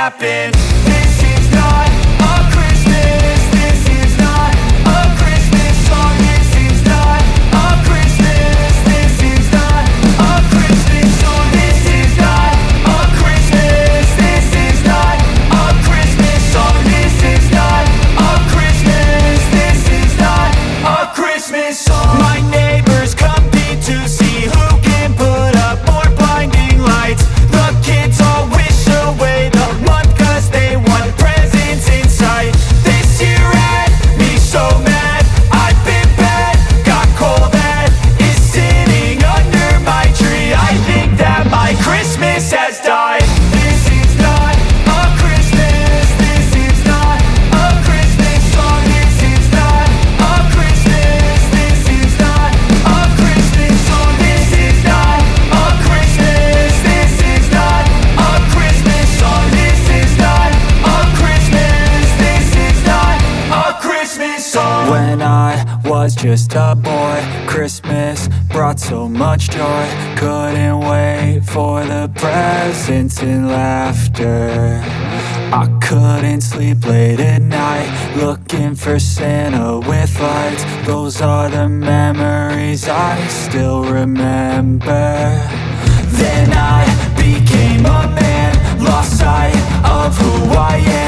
happen. This is not a Christmas. This is not a Christmas song. This is not a Christmas. This is not a Christmas song. This is not a Christmas. This is not a Christmas song. This is not a Christmas. This is not a Christmas song. My neighbors compete to see who can put up more blinding lights. The kids all wish away the month 'cause they want presents in sight. This year had me so mad, I've been bad, got coal that is sitting under my tree. I think that my Christmas has died. This is not a Christmas. This is not a Christmas song. This is not a Christmas. This is not a Christmas song. This is not a Christmas. This is not a Christmas song. This is not a Christmas. This is not a Christmas song. When I was just a boy, Christmas brought so much joy. Couldn't wait for the presents and laughter. I couldn't sleep late at night, looking for Santa with lights. Those are the memories I still remember. Then I became a man, lost sight of who I am.